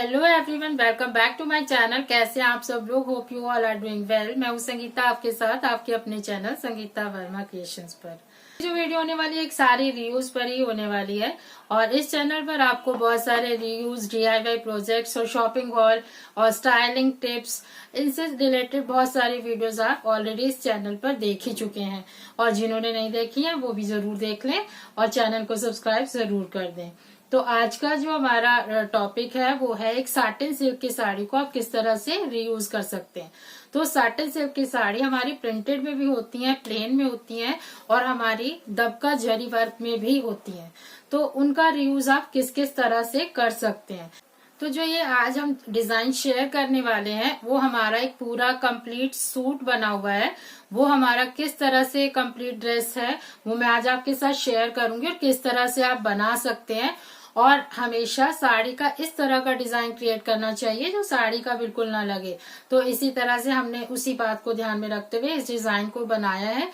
Hello everyone, welcome back to my channel. कैसे हैं आप सब लोग? Hope you all are doing well. मैं हूं संगीता, आपके साथ आपके अपने चैनल संगीता वर्मा क्रिएशंस पर। जो वीडियो होने वाली है एक सारी रिव्यूज पर ही होने वाली है और इस चैनल पर आपको बहुत सारे रिव्यूज, DIY प्रोजेक्ट्स और शॉपिंग हॉल और स्टाइलिंग टिप्स, इनसे रिलेटेड बहुत सारी वीडियोस आप ऑलरेडी इस चैनल पर देख ही चुके हैं और जिन्होंने नहीं देखी है वो भी जरूर देख लें और चैनल को सब्सक्राइब जरूर कर दें। तो आज का जो हमारा टॉपिक है वो है एक साटिन सिल्क की साड़ी को आप किस तरह से रीयूज कर सकते हैं। तो साटिन सिल्क की साड़ी हमारी प्रिंटेड में भी होती है, प्लेन में होती है और हमारी दबका जरी वर्क में भी होती है। तो उनका रीयूज आप किस किस तरह से कर सकते हैं। तो जो ये आज हम डिजाइन शेयर करने वाले हैं वो हमारा एक पूरा कंप्लीट सूट बना हुआ है। वो हमारा किस तरह से कंप्लीट ड्रेस है वो मैं आज आपके साथ शेयर करूंगी और किस तरह से आप बना सकते हैं। और हमेशा साड़ी का इस तरह का डिजाइन क्रिएट करना चाहिए जो साड़ी का बिल्कुल ना लगे। तो इसी तरह से हमने उसी बात को ध्यान में रखते हुए इस डिजाइन को बनाया है।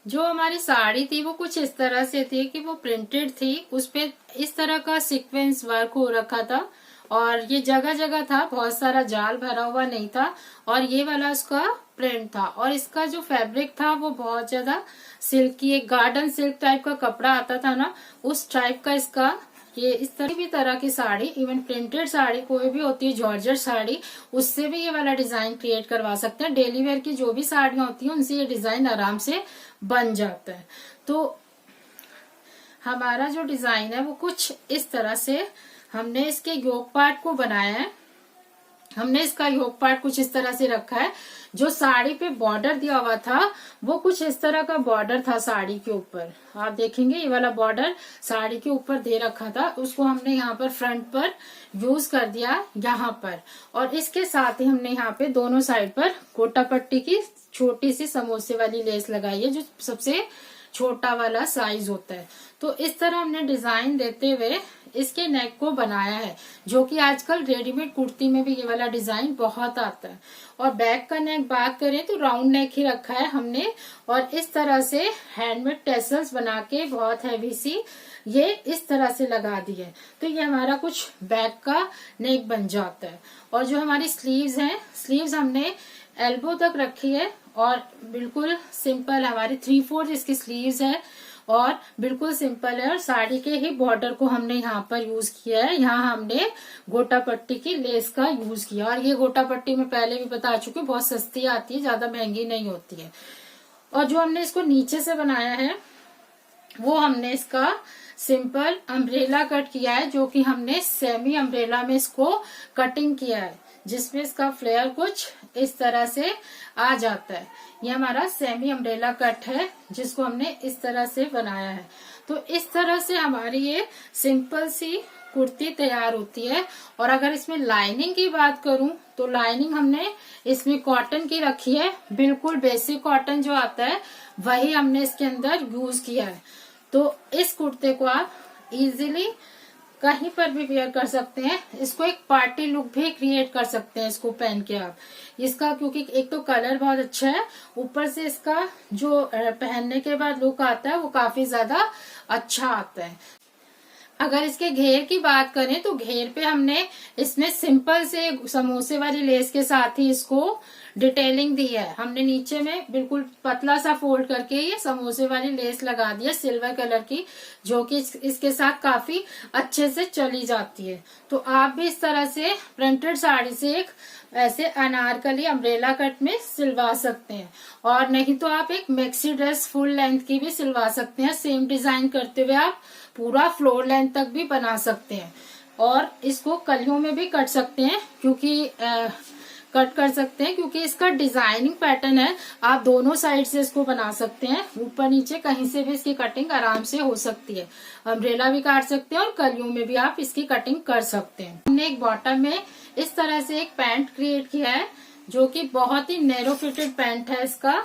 जो हमारी साड़ी थी वो कुछ इस तरह से थी कि वो प्रिंटेड थी, उस पे इस तरह का सीक्वेंस वर्क हो रखा था और ये जगह जगह था, बहुत सारा जाल भरा हुआ नहीं था और ये वाला उसका प्रिंट था। और इसका जो फैब्रिक था वो बहुत ज्यादा सिल्की, एक गार्डन सिल्क टाइप का कपड़ा आता था ना, उस टाइप का इसका ये इस तरह की साड़ी, इवन प्रिंटेड साड़ी कोई भी होती है, जॉर्जेट साड़ी, उससे भी ये वाला डिजाइन क्रिएट करवा सकते हैं। डेली वेयर की जो भी साड़ियां होती हैं उनसे ये डिजाइन आराम से बन जाता है। तो हमारा जो डिजाइन है वो कुछ इस तरह से हमने इसके योक पार्ट को बनाया है। हमने इसका योक पार्ट कुछ इस तरह से रखा है। जो साड़ी पे बॉर्डर दिया हुआ था वो कुछ इस तरह का बॉर्डर था साड़ी के ऊपर। आप देखेंगे ये वाला बॉर्डर साड़ी के ऊपर दे रखा था, उसको हमने यहाँ पर फ्रंट पर यूज कर दिया यहाँ पर। और इसके साथ ही हमने यहाँ पे दोनों साइड पर गोटा पट्टी की छोटी सी समोसे वाली लेस लगाई है, जो सबसे छोटा वाला साइज होता है। तो इस तरह हमने डिजाइन देते हुए इसके नेक को बनाया है, जो कि आजकल रेडीमेड कुर्ती में भी ये वाला डिजाइन बहुत आता है। और बैक का नेक बात करें तो राउंड नेक ही रखा है हमने और इस तरह से हैंडमेड टेसल्स बना के बहुत हैवी सी ये इस तरह से लगा दी है। तो ये हमारा कुछ बैक का नेक बन जाता है। और जो हमारी स्लीव्स हैं, स्लीव्स हमने एल्बो तक रखी है और बिल्कुल सिंपल, हमारी 3/4 इसकी स्लीव्स है और बिल्कुल सिंपल है। और साड़ी के ही बॉर्डर को हमने यहाँ पर यूज किया है। यहाँ हमने गोटा पट्टी की लेस का यूज किया और ये गोटा पट्टी मैं पहले भी बता चुकी हूँ, बहुत सस्ती आती है, ज्यादा महंगी नहीं होती है। और जो हमने इसको नीचे से बनाया है वो हमने इसका सिंपल अम्ब्रेला कट किया है, जो कि हमने सेमी अम्ब्रेला में इसको कटिंग किया है, जिसमें इसका फ्लेयर कुछ इस तरह से आ जाता है। ये हमारा सेमी अम्ब्रेला कट है जिसको हमने इस तरह से बनाया है। तो इस तरह से हमारी ये सिंपल सी कुर्ती तैयार होती है। और अगर इसमें लाइनिंग की बात करूं तो लाइनिंग हमने इसमें कॉटन की रखी है, बिल्कुल बेसिक कॉटन जो आता है वही हमने इसके अंदर यूज किया है। तो इस कुर्ते को आप इजीली कहीं पर भी वेयर कर सकते हैं। इसको एक पार्टी लुक भी क्रिएट कर सकते हैं इसको पहन के आप। इसका क्योंकि एक तो कलर बहुत अच्छा है, ऊपर से इसका जो पहनने के बाद लुक आता है वो काफी ज्यादा अच्छा आता है। अगर इसके घेर की बात करें तो घेर पे हमने इसमें सिंपल से समोसे वाली लेस के साथ ही इसको डिटेलिंग दी है। हमने नीचे में बिल्कुल पतला सा फोल्ड करके ये समोसे वाली लेस लगा दी है सिल्वर कलर की, जो कि इसके साथ काफी अच्छे से चली जाती है। तो आप भी इस तरह से प्रिंटेड साड़ी से एक ऐसे अनारकली अम्ब्रेला कट में सिलवा सकते हैं। और नहीं तो आप एक मैक्सी ड्रेस फुल लेंथ की भी सिलवा सकते हैं। सेम डिजाइन करते हुए आप पूरा फ्लोर लेंथ तक भी बना सकते हैं और इसको कलियों में भी कट सकते हैं, क्योंकि कट कर सकते हैं क्योंकि इसका डिजाइनिंग पैटर्न है। आप दोनों साइड से इसको बना सकते हैं, ऊपर नीचे कहीं से भी इसकी कटिंग आराम से हो सकती है। अम्ब्रेला भी काट सकते हैं और कलियों में भी आप इसकी कटिंग कर सकते हैं। हमने एक बॉटम में इस तरह से एक पैंट क्रिएट किया है, जो कि बहुत ही नैरो फिटेड पैंट है इसका।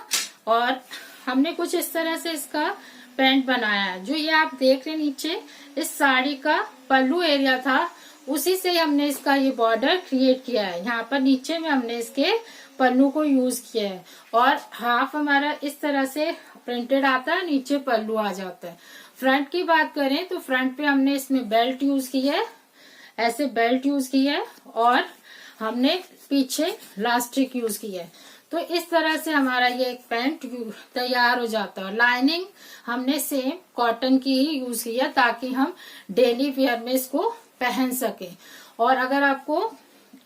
और हमने कुछ इस तरह से इसका पैंट बनाया है। जो ये आप देख रहे नीचे इस साड़ी का पल्लू एरिया था, उसी से हमने इसका ये बॉर्डर क्रिएट किया है। यहाँ पर नीचे में हमने इसके पल्लू को यूज किया है और हाफ हमारा इस तरह से प्रिंटेड आता है, नीचे पल्लू आ जाता है। फ्रंट की बात करें तो फ्रंट पे हमने इसमें बेल्ट यूज की है ऐसे बेल्ट यूज की है और हमने पीछे लास्टिक यूज की है। तो इस तरह से हमारा ये एक पैंट तैयार हो जाता है। लाइनिंग हमने सेम कॉटन की ही यूज की है ताकि हम डेली वेयर में इसको पहन सके। और अगर आपको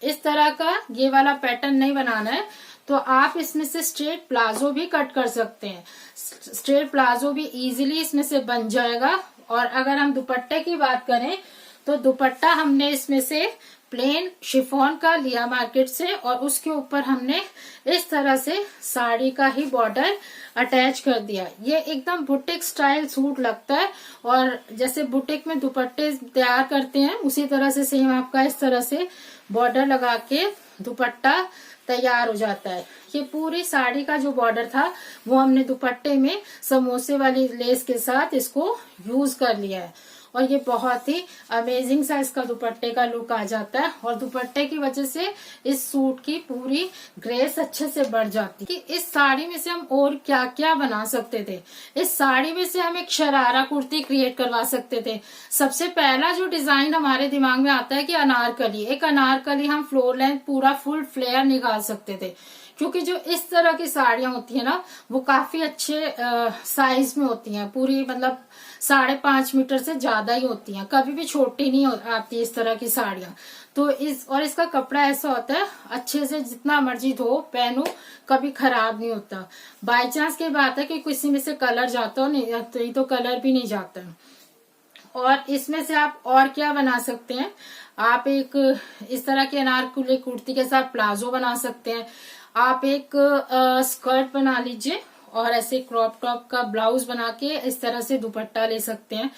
इस तरह का ये वाला पैटर्न नहीं बनाना है तो आप इसमें से स्ट्रेट प्लाजो भी कट कर सकते हैं। स्ट्रेट प्लाजो भी इजीली इसमें से बन जाएगा। और अगर हम दुपट्टे की बात करें तो दुपट्टा हमने इसमें से प्लेन शिफॉन का लिया मार्केट से और उसके ऊपर हमने इस तरह से साड़ी का ही बॉर्डर अटैच कर दिया। ये एकदम बुटीक स्टाइल सूट लगता है और जैसे बुटीक में दुपट्टे तैयार करते हैं उसी तरह से सेम आपका इस तरह से बॉर्डर लगा के दुपट्टा तैयार हो जाता है। ये पूरी साड़ी का जो बॉर्डर था वो हमने दुपट्टे में समोसे वाली लेस के साथ इसको यूज कर लिया है और ये बहुत ही अमेजिंग सा इसका दुपट्टे का लुक आ जाता है। और दुपट्टे की वजह से इस सूट की पूरी ग्रेस अच्छे से बढ़ जाती है। कि इस साड़ी में से हम और क्या क्या बना सकते थे। इस साड़ी में से हम एक शरारा कुर्ती क्रिएट करवा सकते थे। सबसे पहला जो डिजाइन हमारे दिमाग में आता है कि अनारकली, एक अनारकली हम फ्लोर लेंथ पूरा फुल फ्लेयर निकाल सकते थे। क्योंकि जो इस तरह की साड़ियां होती है ना वो काफी अच्छे साइज में होती हैं, पूरी मतलब 5.5 मीटर से ज्यादा ही होती हैं, कभी भी छोटी नहीं आती इस तरह की साड़ियां। तो इसका कपड़ा ऐसा होता है अच्छे से जितना मर्जी धो पहनो कभी खराब नहीं होता। बाई चांस की बात है कि किसी में से कलर जाता हो नहीं तो कलर भी नहीं जाता। और इसमें से आप और क्या बना सकते हैं, आप एक इस तरह के अनारकली कुर्ती के साथ प्लाजो बना सकते हैं। आप एक स्कर्ट बना लीजिए और ऐसे क्रॉप टॉप का ब्लाउज बना के इस तरह से दुपट्टा ले सकते हैं।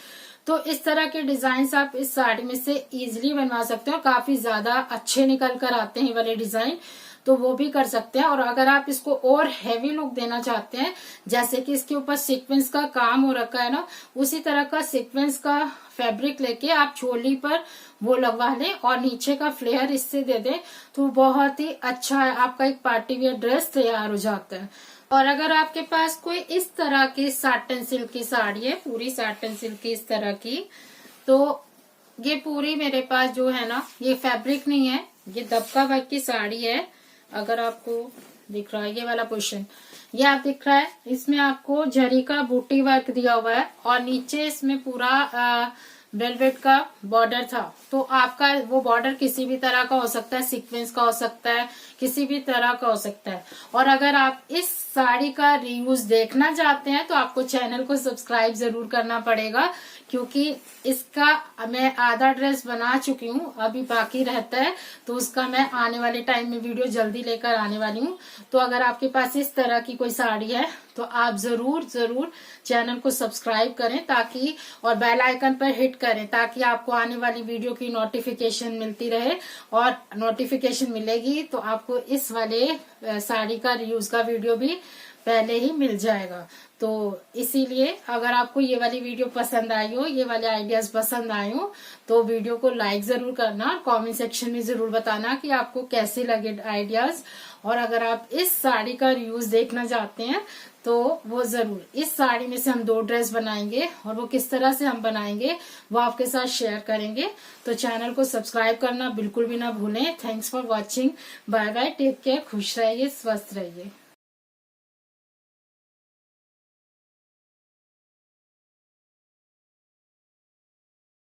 तो इस तरह के डिजाइन आप इस साड़ी में से इजीली बनवा सकते हैं और काफी ज्यादा अच्छे निकल कर आते हैं वाले डिजाइन, तो वो भी कर सकते हैं। और अगर आप इसको और हैवी लुक देना चाहते हैं, जैसे कि इसके ऊपर सीक्वेंस का काम हो रखा है ना, उसी तरह का सीक्वेंस का फैब्रिक लेके आप चोली पर वो लगवा लें और नीचे का फ्लेयर इससे दे दें तो बहुत ही अच्छा है, आपका एक पार्टी वियर ड्रेस तैयार हो जाता है। और अगर आपके पास कोई इस तरह की साटन सिल्क की साड़ी है, पूरी साटन सिल्क की इस तरह की, तो ये पूरी मेरे पास जो है ना ये फैब्रिक नहीं है, ये दबका वर्क की साड़ी है। अगर आपको दिख रहा है ये वाला पोर्शन, ये आप दिख रहा है, इसमें आपको जरी का बूटी वर्क दिया हुआ है और नीचे इसमें पूरा वेलवेट का बॉर्डर था। तो आपका वो बॉर्डर किसी भी तरह का हो सकता है, सीक्वेंस का हो सकता है, किसी भी तरह का हो सकता है। और अगर आप इस साड़ी का रिव्यूज देखना चाहते हैं तो आपको चैनल को सब्सक्राइब जरूर करना पड़ेगा, क्योंकि इसका मैं आधा ड्रेस बना चुकी हूँ, अभी बाकी रहता है, तो उसका मैं आने वाले टाइम में वीडियो जल्दी लेकर आने वाली हूँ। तो अगर आपके पास इस तरह की कोई साड़ी है तो आप जरूर चैनल को सब्सक्राइब करें ताकि और बेल आइकन पर हिट करें ताकि आपको आने वाली वीडियो की नोटिफिकेशन मिलती रहे। और नोटिफिकेशन मिलेगी तो आपको इस वाले साड़ी का रिव्यूज का वीडियो भी पहले ही मिल जाएगा। तो इसीलिए अगर आपको ये वाली वीडियो पसंद आई हो, ये वाले आइडियाज पसंद आए हो, तो वीडियो को लाइक जरूर करना और कमेंट सेक्शन में जरूर बताना कि आपको कैसे लगे आइडियाज। और अगर आप इस साड़ी का रिव्यूज देखना चाहते हैं तो वो जरूर, इस साड़ी में से हम 2 ड्रेस बनाएंगे और वो किस तरह से हम बनाएंगे वो आपके साथ शेयर करेंगे। तो चैनल को सब्सक्राइब करना बिल्कुल भी ना भूलें। Thanks for watching, bye bye, take care, खुश रहिए, स्वस्थ रहिए।